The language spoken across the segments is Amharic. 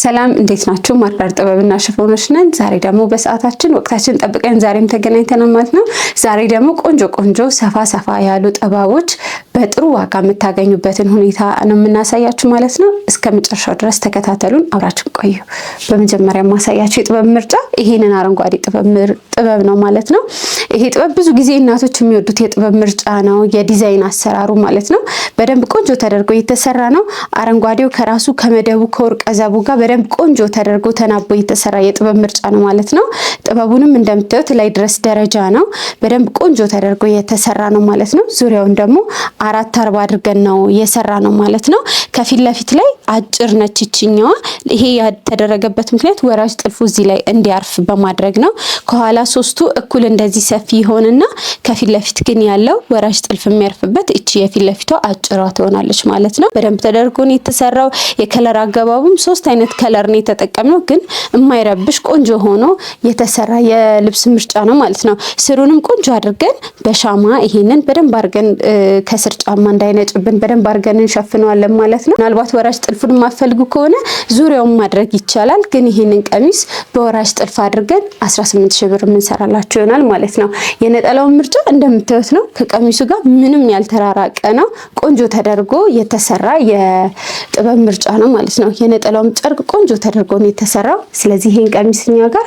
ሰላም እንዴት ናችሁ? ማርዳር ጥበብና ሽፎኖች ነን። ዛሬ ደግሞ በሰዓታችን ወቅታችን ጠብቀን ዛሬም ተገናኝተናል ማለት ነው። ዛሬ ደግሞ ቆንጆ ሰፋ ያሉ ጥበቦች በጥሩ ዋጋ የምታገኙበትን ሁኔታ ነው የምናሳያችሁ ማለት ነው። እስከ መጨረሻው ድረስ ተከታተሉን፣ አብራችሁ ቆዩ። በመጀመሪያ ማሳያችሁ የጥበብ ምርጫ ይሄንን አረንጓዴ ጥበብ ነው ማለት ነው። ይሄ ጥበብ ብዙ ጊዜ እናቶች የሚወዱት የጥበብ ምርጫ ነው። የዲዛይን አሰራሩ ማለት ነው በደንብ ቆንጆ ተደርጎ የተሰራ ነው። አረንጓዴው ከራሱ ከመደቡ ከወርቀ ዘቡ ጋር በደንብ ቆንጆ ተደርጎ ተናቦ የተሰራ የጥበብ ምርጫ ነው ማለት ነው። ጥበቡንም እንደምታዩት ላይ ድረስ ደረጃ ነው። በደንብ ቆንጆ ተደርጎ የተሰራ ነው ማለት ነው። ዙሪያውን ደግሞ 4/4 አድርገን ነው የሰራ ነው ማለት ነው። ከፊት ለፊት ላይ አጭር ነች ይችኛዋ። ይሄ ያተደረገበት ምክንያት ወራጅ ጥልፉ እዚህ ላይ እንዲያርፍ በማድረግ ነው። ከኋላ ሶስቱ እኩል እንደዚህ ሰፊ ይሆንና ከፊት ለፊት ግን ያለው ወራጅ ጥልፍ የሚያርፍበት እቺ የፊት ለፊቷ አጭሯ ትሆናለች ማለት ነው። በደንብ ተደርጎ ነው የተሰራው። የከለር አገባቡም 3 አይነት ከለር ነው የተጠቀምነው፣ ግን የማይረብሽ ቆንጆ ሆኖ የተሰራ የልብስ ምርጫ ነው ማለት ነው። ስሩንም ቆንጆ አድርገን በሻማ ይሄንን በደንብ አድርገን ከስር ጫማ እንዳይነጭብን በደንብ አድርገን እንሸፍነዋለን ማለት ነው። ምናልባት ወራጅ ጥልፉን የማትፈልጉ ከሆነ ዙሪያውን ማድረግ ይቻላል፣ ግን ይሄንን ቀሚስ በወራጅ ጥልፍ አድርገን 18000 ብር የምንሰራላችሁ ይሆናል ማለት ነው። የነጠላውን ምርጫ እንደምታዩት ነው። ከቀሚሱ ጋር ምንም ያልተራራቀ ነው። ቆንጆ ተደርጎ የተሰራ የጥበብ ምርጫ ነው ማለት ነው። የነጠላውም ጨርቅ ቆንጆ ተደርጎ ነው የተሰራው። ስለዚህ ይሄን ቀሚስኛ ጋር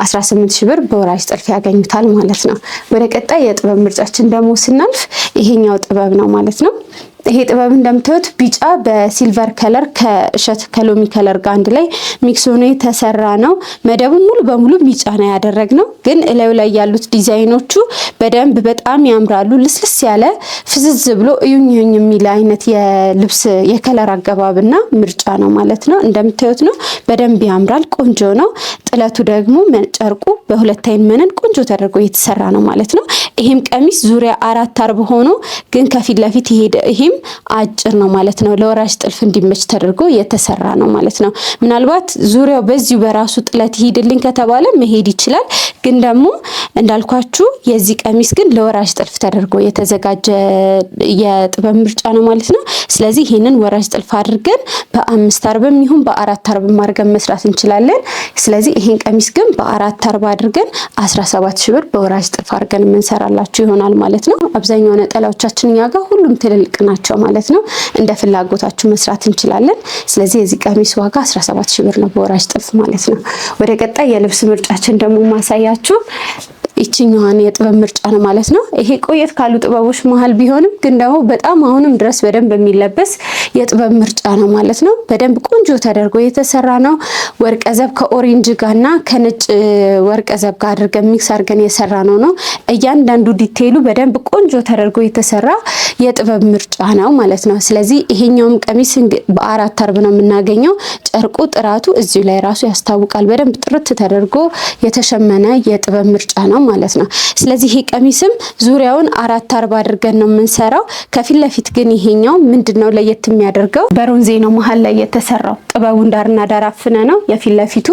18000 ብር በወራጅ ጥልፍ ያገኙታል ማለት ነው። ወደ ቀጣይ የጥበብ ምርጫችን ደግሞ ስናልፍ ይሄኛው ጥበብ ነው ማለት ነው። ይሄ ጥበብ እንደምታዩት ቢጫ በሲልቨር ከለር ከእሸት ከሎሚ ከለር ጋር አንድ ላይ ሚክስ ሆኖ የተሰራ ነው። መደቡ ሙሉ በሙሉ ቢጫ ነው ያደረግነው፣ ግን እላዩ ላይ ያሉት ዲዛይኖቹ በደንብ በጣም ያምራሉ። ልስልስ ያለ ፍዝዝ ብሎ እዩኝ የሚል አይነት የልብስ የከለር አገባብና ምርጫ ነው ማለት ነው። እንደምታዩት ነው፣ በደንብ ያምራል። ቆንጆ ነው። ጥለቱ ደግሞ ጨርቁ በሁለት አይን መነን ቆንጆ ተደርጎ የተሰራ ነው ማለት ነው። ይሄም ቀሚስ ዙሪያ 4/4 ሆኖ ግን ከፊት ለፊት ይሄም አጭር ነው ማለት ነው። ለወራጅ ጥልፍ እንዲመች ተደርጎ የተሰራ ነው ማለት ነው። ምናልባት ዙሪያው በዚሁ በራሱ ጥለት ይሄድልኝ ከተባለ መሄድ ይችላል፣ ግን ደግሞ እንዳልኳችሁ የዚህ ቀሚስ ግን ለወራጅ ጥልፍ ተደርጎ የተዘጋጀ የጥበብ ምርጫ ነው ማለት ነው። ስለዚህ ይሄንን ወራጅ ጥልፍ አድርገን በ5/4 ይሁን በ4/4 አድርገን መስራት እንችላለን። ስለዚህ ይሄን ቀሚስ ግን በ4/4 አድርገን 17000 ብር በወራጅ ጥልፍ አድርገን የምንሰራላችሁ ይሆናል ማለት ነው። አብዛኛው ነጠላዎቻችን እኛ ጋር ሁሉም ትልልቅ ናቸው ማለት ነው። እንደ ፍላጎታችሁ መስራት እንችላለን። ስለዚህ የዚህ ቀሚስ ዋጋ 17000 ብር ነው በወራጅ ጥልፍ ማለት ነው። ወደ ቀጣይ የልብስ ምርጫችን ደግሞ ማሳያችሁ ይችኛዋን የጥበብ ምርጫ ነው ማለት ነው። ይሄ ቆየት ካሉ ጥበቦች መሃል ቢሆንም ግን ደግሞ በጣም አሁንም ድረስ በደንብ የሚለበስ የጥበብ ምርጫ ነው ማለት ነው። በደንብ ቆንጆ ተደርጎ የተሰራ ነው። ወርቀ ዘብ ከኦሬንጅ ጋርና ከነጭ ወርቀ ዘብ ጋር አድርገን ሚክስ አድርገን የሰራ ነው። እያንዳንዱ ዲቴይሉ በደንብ ቆንጆ ተደርጎ የተሰራ የጥበብ ምርጫ ነው ማለት ነው። ስለዚህ ይሄኛውም ቀሚስ በ4/4 ነው የምናገኘው። ጨርቁ ጥራቱ እዚሁ ላይ ራሱ ያስታውቃል። በደንብ ጥርት ተደርጎ የተሸመነ የጥበብ ምርጫ ነው ማለት ነው። ስለዚህ ይሄ ቀሚስም ዙሪያውን 4/4 አድርገን ነው የምንሰራው። ከፊት ለፊት ግን ይሄኛው ምንድነው ለየት የሚያደርገው በሮንዜ ነው መሃል ላይ የተሰራው። ጥበቡን ዳርና ዳር አፍነ ነው የፊት ለፊቱ፣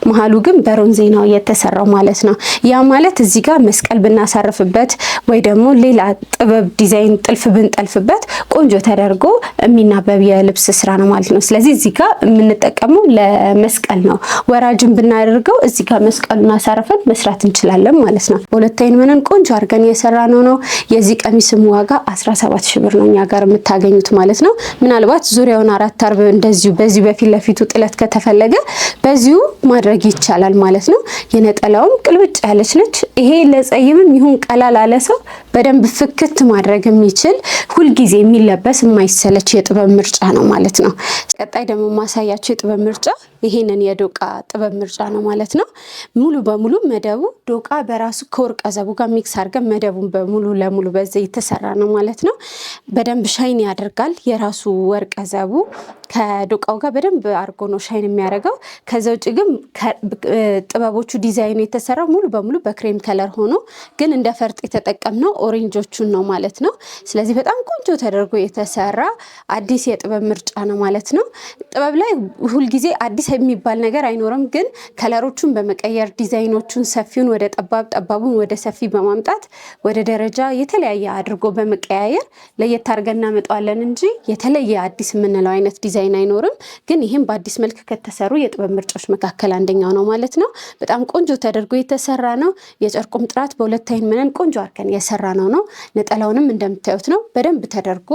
መሃሉ ግን በሮንዜ ነው የተሰራው ማለት ነው። ያ ማለት እዚህ ጋር መስቀል ብናሳርፍበት ወይ ደግሞ ሌላ ጥበብ ዲዛይን ጥልፍ ብንጠልፍበት ቆንጆ ተደርጎ የሚናበብ የልብስ ስራ ነው ማለት ነው። ስለዚህ እዚህ ጋር የምንጠቀመው ለመስቀል ነው። ወራጅን ብናደርገው እዚህ ጋር መስቀሉን አሳርፈን መስራት እንችላለን ማለት ነው። በሁለት አይን መነን ቆንጆ አድርገን የሰራ ነው። የዚህ ቀሚስም ዋጋ 17000 ብር ነው እኛ ጋር የምታገኙት ማለት ነው። ምናልባት ዙሪያውን 4/4 እንደዚሁ በዚህ በፊት ለፊቱ ጥለት ከተፈለገ በዚሁ ማድረግ ይቻላል ማለት ነው። የነጠላውም ቅልብጭ ያለች ነች። ይሄ ለጸይምም ይሁን ቀላል አለ ሰው በደንብ ፍክት ማድረግ የሚችል ሁልጊዜ የሚለበስ የማይሰለች የጥበብ ምርጫ ነው ማለት ነው። ቀጣይ ደግሞ ማሳያችሁ የጥበብ ምርጫ ይሄንን የዶቃ ጥበብ ምርጫ ነው ማለት ነው። ሙሉ በሙሉ መደቡ ዶቃ በራሱ ከወርቀ ዘቡ ጋር ሚክስ አድርገን መደቡን በሙሉ ለሙሉ በዚህ የተሰራ ነው ማለት ነው። በደንብ ሻይን ያደርጋል። የራሱ ወርቀ ዘቡ ከዶቃው ጋር በደንብ አድርጎ ነው ሻይን የሚያደርገው። ከዛ ውጭ ግን ጥበቦቹ ዲዛይኑ የተሰራው ሙሉ በሙሉ በክሬም ከለር ሆኖ ግን እንደ ፈርጥ የተጠቀምነው ኦሬንጆቹን ነው ማለት ነው። ስለዚህ በጣም ቆንጆ ተደርጎ የተሰራ አዲስ የጥበብ ምርጫ ነው ማለት ነው። ጥበብ ላይ ሁልጊዜ አዲስ የሚባል ነገር አይኖርም፣ ግን ከለሮቹን በመቀየር ዲዛይኖቹን ሰፊውን ወደ ጠባብ ጠባቡን ወደ ሰፊ በማምጣት ወደ ደረጃ የተለያየ አድርጎ በመቀያየር ለየት አድርገን እናመጣዋለን እንጂ የተለየ አዲስ የምንለው አይነት ዲዛይን አይኖርም። ግን ይሄም በአዲስ መልክ ከተሰሩ የጥበብ የጥበብ ምርጫዎች መካከል አንደኛው ነው ማለት ነው። በጣም ቆንጆ ተደርጎ የተሰራ ነው። የጨርቁም ጥራት በሁለት አይን መነን ቆንጆ አድርገን የሰራ ነው። ነጠላውንም እንደምታዩት ነው በደንብ ተደርጎ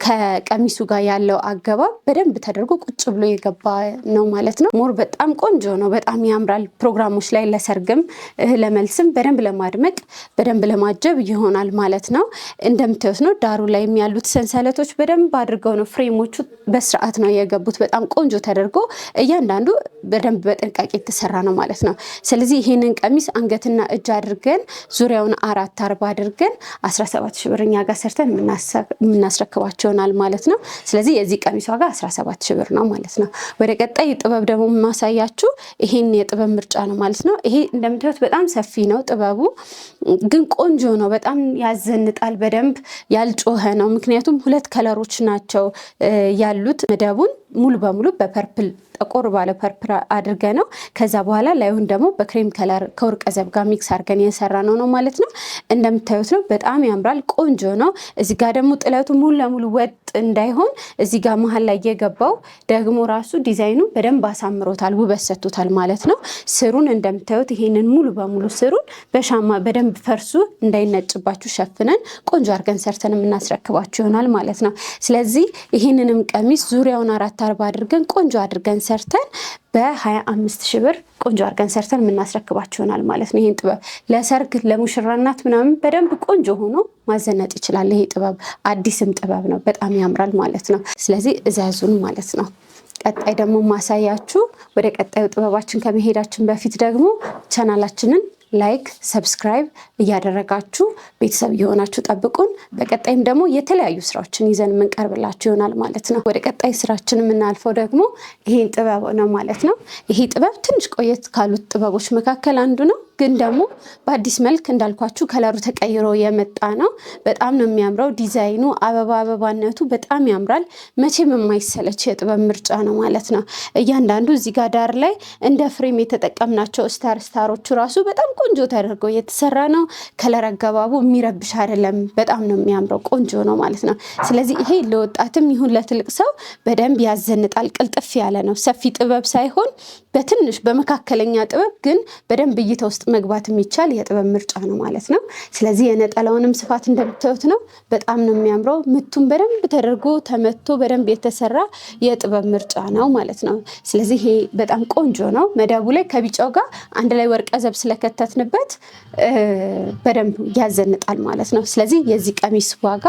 ከቀሚሱ ጋር ያለው አገባብ በደንብ ተደርጎ ቁጭ ብሎ የገባ ነው ማለት ነው። ሞር በጣም ቆንጆ ነው። በጣም ያምራል። ፕሮግራሞች ላይ ለሰርግም ለመልስም በደንብ ለማድመቅ በደንብ ለማጀብ ይሆናል ማለት ነው። እንደምታዩት ነው ዳሩ ላይ ያሉት ሰንሰለቶች በደንብ አድርገው ነው ፍሬሞቹ በስርዓት ነው የገቡት። በጣም ቆንጆ ተደርጎ እያንዳንዱ በደንብ በጥንቃቄ የተሰራ ነው ማለት ነው። ስለዚህ ይሄንን ቀሚስ አንገትና እጅ አድርገን ዙሪያውን 4/4 አድርገን 17 ሺህ ብር እኛ ጋር ሰርተን የምናስረክባቸውናል ማለት ነው። ስለዚህ የዚህ ቀሚስ ዋጋ 17 ሺህ ብር ነው ማለት ነው። ወደ ቀጣይ ጥበብ ደግሞ የማሳያችሁ ይሄን የጥበብ ምርጫ ነው ማለት ነው። ይሄ እንደምታዩት በጣም ሰፊ ነው ጥበቡ፣ ግን ቆንጆ ነው። በጣም ያዘንጣል። በደንብ ያልጮኸ ነው። ምክንያቱም 2 ከለሮች ናቸው ያሉት። መደቡን ሙሉ በሙሉ በፐርፕል ጠቆር ባለ ፐርፕል አድርገ ነው። ከዛ በኋላ ላዩን ደግሞ በክሬም ከለር ከወርቀ ዘብ ጋር ሚክስ አድርገን የሰራ ነው ማለት ነው። እንደምታዩት ነው በጣም ያምራል። ቆንጆ ነው። እዚህ ጋር ደግሞ ጥለቱ ሙሉ ለሙሉ ወጥ እንዳይሆን እዚህ ጋር መሀል ላይ የገባው ደግሞ ራሱ ዲዛይኑ በደንብ አሳምሮታል፣ ውበት ሰጥቶታል ማለት ነው። ስሩን እንደምታዩት ይሄንን ሙሉ በሙሉ ስሩን በሻማ በደንብ ፈርሱ እንዳይነጭባችሁ ሸፍነን ቆንጆ አድርገን ሰርተን የምናስረክባችሁ ይሆናል ማለት ነው። ስለዚህ ይሄንንም ቀሚስ ዙሪያውን 4/4 አድርገን ቆንጆ አድርገን ሰርተን በ25 ሺህ ብር ቆንጆ አድርገን ሰርተን የምናስረክባችሁ ይሆናል ማለት ነው። ይሄን ጥበብ ለሰርግ ለሙሽራናት ምናምን በደንብ ቆንጆ ሆኖ ማዘነጥ ይችላል። ይሄ ጥበብ አዲስም ጥበብ ነው። በጣም ያምራል ማለት ነው። ስለዚህ እዘዙን ማለት ነው። ቀጣይ ደግሞ ማሳያችሁ ወደ ቀጣዩ ጥበባችን ከመሄዳችን በፊት ደግሞ ቻናላችንን ላይክ ሰብስክራይብ እያደረጋችሁ ቤተሰብ የሆናችሁ ጠብቁን። በቀጣይም ደግሞ የተለያዩ ስራዎችን ይዘን የምንቀርብላችሁ ይሆናል ማለት ነው። ወደ ቀጣይ ስራችን የምናልፈው ደግሞ ይሄን ጥበብ ነው ማለት ነው። ይሄ ጥበብ ትንሽ ቆየት ካሉት ጥበቦች መካከል አንዱ ነው። ግን ደግሞ በአዲስ መልክ እንዳልኳችሁ ከለሩ ተቀይሮ የመጣ ነው። በጣም ነው የሚያምረው። ዲዛይኑ አበባነቱ በጣም ያምራል። መቼም የማይሰለች የጥበብ ምርጫ ነው ማለት ነው። እያንዳንዱ እዚህ ጋር ዳር ላይ እንደ ፍሬም የተጠቀምናቸው ስታሮቹ ራሱ በጣም ቆንጆ ተደርገው የተሰራ ነው። ከለር አገባቡ የሚረብሽ አይደለም። በጣም ነው የሚያምረው። ቆንጆ ነው ማለት ነው። ስለዚህ ይሄ ለወጣትም ይሁን ለትልቅ ሰው በደንብ ያዘንጣል። ቅልጥፍ ያለ ነው። ሰፊ ጥበብ ሳይሆን በትንሽ በመካከለኛ ጥበብ ግን በደንብ እይታ ውስጥ መግባት የሚቻል የጥበብ ምርጫ ነው ማለት ነው። ስለዚህ የነጠላውንም ስፋት እንደምታዩት ነው። በጣም ነው የሚያምረው። ምቱም በደንብ ተደርጎ ተመቶ በደንብ የተሰራ የጥበብ ምርጫ ነው ማለት ነው። ስለዚህ ይሄ በጣም ቆንጆ ነው። መደቡ ላይ ከቢጫው ጋር አንድ ላይ ወርቀ ዘብ ስለከተትንበት በደንብ ያዘንጣል ማለት ነው። ስለዚህ የዚህ ቀሚስ ዋጋ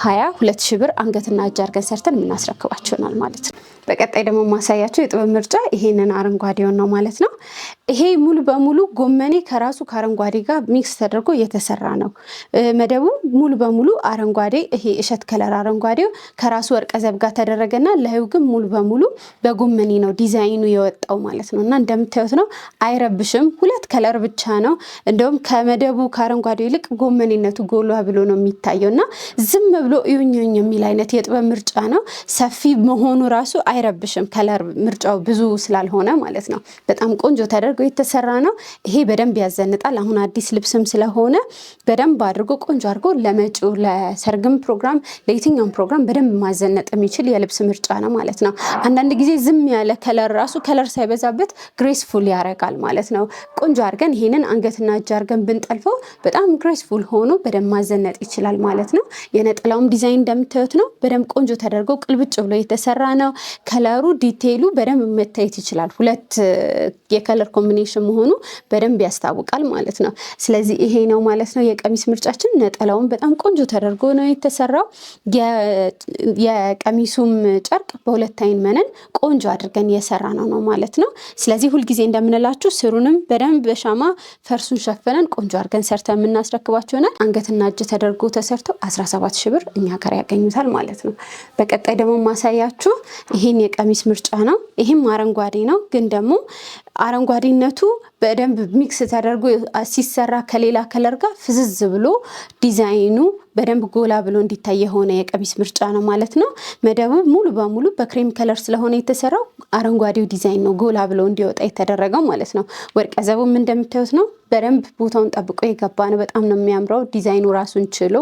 22 ሺህ ብር አንገትና እጅ አድርገን ሰርተን የምናስረክባቸውናል ማለት ነው። በቀጣይ ደግሞ ማሳያቸው የጥበብ ምርጫ ይሄንን አረንጓዴውን ነው ማለት ነው። ይሄ ሙሉ በሙሉ ጎመኔ ከራሱ ከአረንጓዴ ጋር ሚክስ ተደርጎ የተሰራ ነው። መደቡ ሙሉ በሙሉ አረንጓዴ፣ ይሄ እሸት ከለር አረንጓዴው ከራሱ ወርቀ ዘብ ጋር ተደረገና ላዩ ግን ሙሉ በሙሉ በጎመኔ ነው ዲዛይኑ የወጣው ማለት ነው። እና እንደምታዩት ነው። አይረብሽም። 2 ከለር ብቻ ነው። እንደውም ከመደቡ ከአረንጓዴው ይልቅ ጎመኔነቱ ጎላ ብሎ ነው የሚታየው እና ዝም ብሎ እዩኝ የሚል አይነት የጥበብ ምርጫ ነው። ሰፊ መሆኑ ራሱ አይረብሽም። ከለር ምርጫው ብዙ ስላልሆነ ማለት ነው። በጣም ቆንጆ ተደርጎ የተሰራ ነው። ይሄ በደንብ ያዘንጣል። አሁን አዲስ ልብስም ስለሆነ በደንብ አድርጎ ቆንጆ አድርጎ ለመጪው ለሰርግም ፕሮግራም ለየትኛውም ፕሮግራም በደንብ ማዘነጥ የሚችል የልብስ ምርጫ ነው ማለት ነው። አንዳንድ ጊዜ ዝም ያለ ከለር ራሱ ከለር ሳይበዛበት ግሬስፉል ያደርጋል ማለት ነው። ቆንጆ አድርገን ይሄንን አንገትና እጅ አድርገን ብንጠልፈው በጣም ግሬስፉል ሆኖ በደንብ ማዘነጥ ይችላል ማለት ነው። የነጠላውም ዲዛይን እንደምታዩት ነው። በደንብ ቆንጆ ተደርጎ ቅልብጭ ብሎ የተሰራ ነው። ከለሩ ዲቴይሉ በደንብ መታየት ይችላል። 2 የከለር ኮምቢኔሽን መሆኑ በደንብ ያስታውቃል ማለት ነው። ስለዚህ ይሄ ነው ማለት ነው የቀሚስ ምርጫችን። ነጠላውን በጣም ቆንጆ ተደርጎ ነው የተሰራው። የቀሚሱም ጨርቅ በ2 አይን መነን ቆንጆ አድርገን የሰራ ነው ማለት ነው። ስለዚህ ሁልጊዜ እንደምንላችሁ ስሩንም በደንብ በሻማ ፈርሱን ሸፍነን ቆንጆ አድርገን ሰርተን የምናስረክባችሁ ይሆናል። አንገትና እጅ ተደርጎ ተሰርተው 17 ሺህ ብር እኛ ጋር ያገኙታል ማለት ነው። በቀጣይ ደግሞ ማሳያችሁ ይሄን የቀሚስ ምርጫ ነው። ይሄም አረንጓዴ ነው፣ ግን ደግሞ አረንጓዴነቱ በደንብ ሚክስ ተደርጎ ሲሰራ ከሌላ ከለር ጋር ፍዝዝ ብሎ ዲዛይኑ በደንብ ጎላ ብሎ እንዲታይ የሆነ የቀሚስ ምርጫ ነው ማለት ነው። መደቡ ሙሉ በሙሉ በክሬም ከለር ስለሆነ የተሰራው አረንጓዴው ዲዛይን ነው ጎላ ብሎ እንዲወጣ የተደረገው ማለት ነው። ወርቀ ዘቡም እንደምታዩት ነው በደንብ ቦታውን ጠብቆ የገባ ነው። በጣም ነው የሚያምረው። ዲዛይኑ ራሱን ችሎ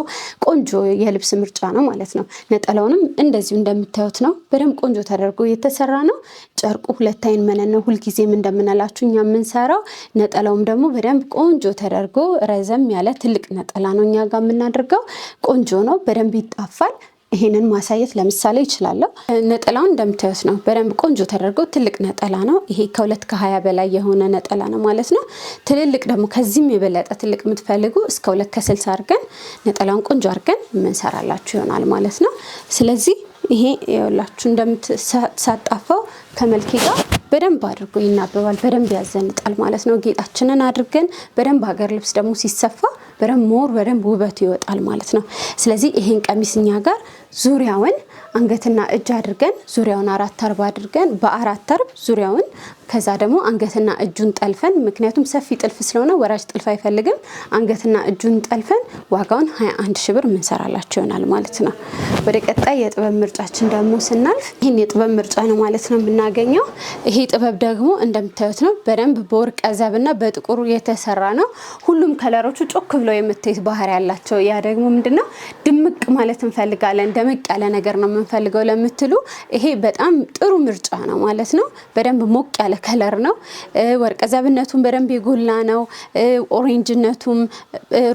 ቆንጆ የልብስ ምርጫ ነው ማለት ነው። ነጠላውንም እንደዚሁ እንደምታዩት ነው በደንብ ቆንጆ ተደርጎ የተሰራ ነው። ጨርቁ 2 አይን መነን ነው ሁልጊዜም እንደምንላችሁ እኛ የምንሰራው። ነጠላውም ደግሞ በደንብ ቆንጆ ተደርጎ ረዘም ያለ ትልቅ ነጠላ ነው እኛ ጋር የምናደርገው። ቆንጆ ነው፣ በደንብ ይጣፋል። ይሄንን ማሳየት ለምሳሌ ይችላል። ነጠላውን እንደምታዩት ነው በደንብ ቆንጆ ተደርጎ ትልቅ ነጠላ ነው። ይሄ ከ2 ከ20 በላይ የሆነ ነጠላ ነው ማለት ነው። ትልልቅ ደግሞ ከዚህም የበለጠ ትልቅ የምትፈልጉ እስከ 2 ከ60 አድርገን ነጠላውን ቆንጆ አድርገን የምንሰራላችሁ ይሆናል ማለት ነው። ስለዚህ ይሄ ይኸውላችሁ እንደምትሳጣፈው ከመልኬ ጋር በደንብ አድርጎ ይናበባል፣ በደንብ ያዘንጣል ማለት ነው። ጌጣችንን አድርገን በደንብ ሀገር ልብስ ደግሞ ሲሰፋ በደንብ ውበቱ ይወጣል ማለት ነው። ስለዚህ ይሄን ቀሚስ እኛ ጋር ዙሪያውን አንገትና እጅ አድርገን ዙሪያውን 4 አርብ አድርገን በ4 አርብ ዙሪያውን ከዛ ደግሞ አንገትና እጁን ጠልፈን ምክንያቱም ሰፊ ጥልፍ ስለሆነ ወራጅ ጥልፍ አይፈልግም። አንገትና እጁን ጠልፈን ዋጋውን 21 ሺህ ብር የምንሰራላችሁ ይሆናል ማለት ነው። ወደ ቀጣይ የጥበብ ምርጫችን ደግሞ ስናልፍ ይሄን የጥበብ ምርጫ ነው ማለት ነው የምናገኘው። ይሄ ጥበብ ደግሞ እንደምታዩት ነው በደንብ በወርቀ ዘብና በጥቁሩ የተሰራ ነው። ሁሉም ከለሮቹ ጮክ ብለው የምታዩት ባህሪ ያላቸው። ያ ደግሞ ምንድነው ድምቅ ማለት እንፈልጋለን፣ ደመቅ ያለ ነገር ነው የምንፈልገው ለምትሉ ይሄ በጣም ጥሩ ምርጫ ነው ማለት ነው። በደንብ ሞቅ ያለ ከለር ነው። ወርቀ ዘብነቱም በደንብ የጎላ ነው። ኦሬንጅነቱም፣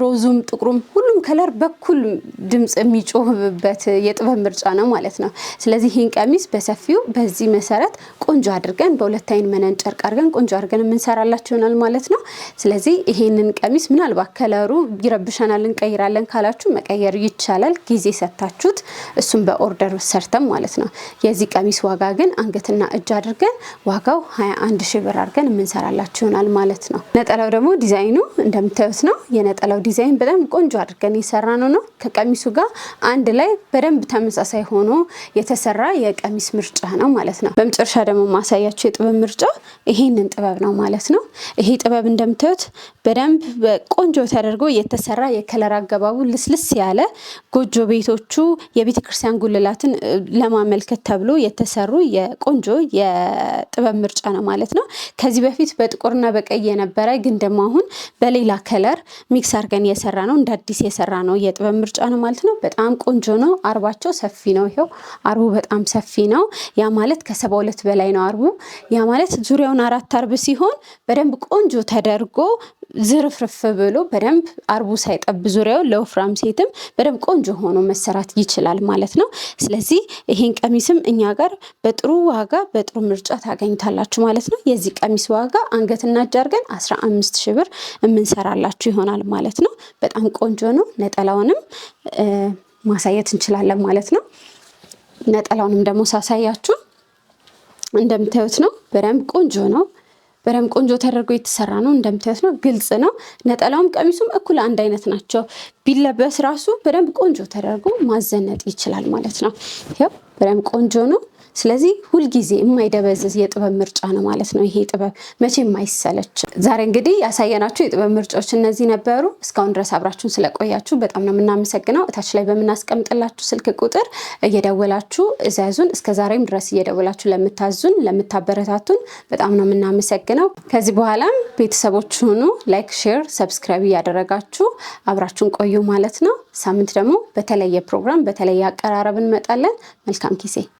ሮዙም፣ ጥቁሩም ሁሉም ከለር በኩል ድምጽ የሚጮህበት የጥበብ ምርጫ ነው ማለት ነው። ስለዚህ ይህን ቀሚስ በሰፊው በዚህ መሰረት ቆንጆ አድርገን በ2 አይን መነን ጨርቅ አድርገን ቆንጆ አድርገን የምንሰራላችሁ ይሆናል ማለት ነው። ስለዚህ ይሄንን ቀሚስ ምናልባት ከለሩ ይረብሻናል እንቀይራለን ካላችሁ መቀየር ይቻላል፣ ጊዜ ሰታችሁት እሱም በኦርደር ሰርተም ማለት ነው። የዚህ ቀሚስ ዋጋ ግን አንገትና እጅ አድርገን ዋጋው 21 ሺህ ብር አድርገን የምንሰራላችሁ ይሆናል ማለት ነው። ነጠላው ደግሞ ዲዛይኑ እንደምታዩት ነው። የነጠላው ዲዛይን በጣም ቆንጆ አድርገን የሰራ ነው። ከቀሚሱ ጋር አንድ ላይ በደንብ ተመሳሳይ ሆኖ የተሰራ የቀሚስ ምርጫ ነው ማለት ነው። በመጨረሻ ደግሞ ማሳያችሁ የጥበብ ምርጫ ይሄንን ጥበብ ነው ማለት ነው። ይሄ ጥበብ እንደምታዩት በደንብ ቆንጆ ተደርጎ የተሰራ የከለር አገባቡ ልስልስ ያለ ጎጆ ቤቶቹ የቤተ ክርስቲያን ጉልላትን ለማመልከት ተብሎ የተሰሩ የቆንጆ የጥበብ ምርጫ ነው ማለት ነው። ከዚህ በፊት በጥቁርና በቀይ የነበረ ግን ደግሞ አሁን በሌላ ከለር ሚክስ አድርገን የሰራ ነው፣ እንደ አዲስ የሰራ ነው የጥበብ ምርጫ ነው ማለት ነው። በጣም ቆንጆ ነው። አርባቸው ሰፊ ነው። ይሄው አርቡ በጣም ሰፊ ነው። ያ ማለት ከ72 በላይ ነው አርቡ። ያ ማለት ዙሪያውን 4 አርብ ሲሆን በደንብ ቆንጆ ተደርጎ ዝርፍርፍ ብሎ በደንብ አርቡ ሳይጠብ ዙሪያው ለወፍራም ሴትም በደንብ ቆንጆ ሆኖ መሰራት ይችላል ማለት ነው። ስለዚህ ይሄን ቀሚስም እኛ ጋር በጥሩ ዋጋ በጥሩ ምርጫ ታገኙታላችሁ ማለት ነው። የዚህ ቀሚስ ዋጋ አንገትና እጅ አድርገን 15 ሺህ ብር የምንሰራላችሁ ይሆናል ማለት ነው። በጣም ቆንጆ ነው። ነጠላውንም ማሳየት እንችላለን ማለት ነው። ነጠላውንም ደግሞ ሳሳያችሁ እንደምታዩት ነው። በደንብ ቆንጆ ነው። በደንብ ቆንጆ ተደርጎ የተሰራ ነው። እንደምታዩት ነው። ግልጽ ነው። ነጠላውም ቀሚሱም እኩል አንድ አይነት ናቸው። ቢለበስ ራሱ በደንብ ቆንጆ ተደርጎ ማዘነጥ ይችላል ማለት ነው። ያው በደንብ ቆንጆ ነው። ስለዚህ ሁልጊዜ የማይደበዝዝ የጥበብ ምርጫ ነው ማለት ነው። ይሄ ጥበብ መቼም አይሰለች። ዛሬ እንግዲህ ያሳየናችሁ የጥበብ ምርጫዎች እነዚህ ነበሩ። እስካሁን ድረስ አብራችሁን ስለቆያችሁ በጣም ነው የምናመሰግነው። እታች ላይ በምናስቀምጥላችሁ ስልክ ቁጥር እየደወላችሁ እዘዙን። እስከዛሬም ድረስ እየደወላችሁ ለምታዙን ለምታበረታቱን በጣም ነው የምናመሰግነው። ከዚህ በኋላም ቤተሰቦች ሁኑ። ላይክ፣ ሼር፣ ሰብስክራይብ እያደረጋችሁ አብራችሁን ቆዩ ማለት ነው። ሳምንት ደግሞ በተለየ ፕሮግራም በተለየ አቀራረብ እንመጣለን። መልካም ጊዜ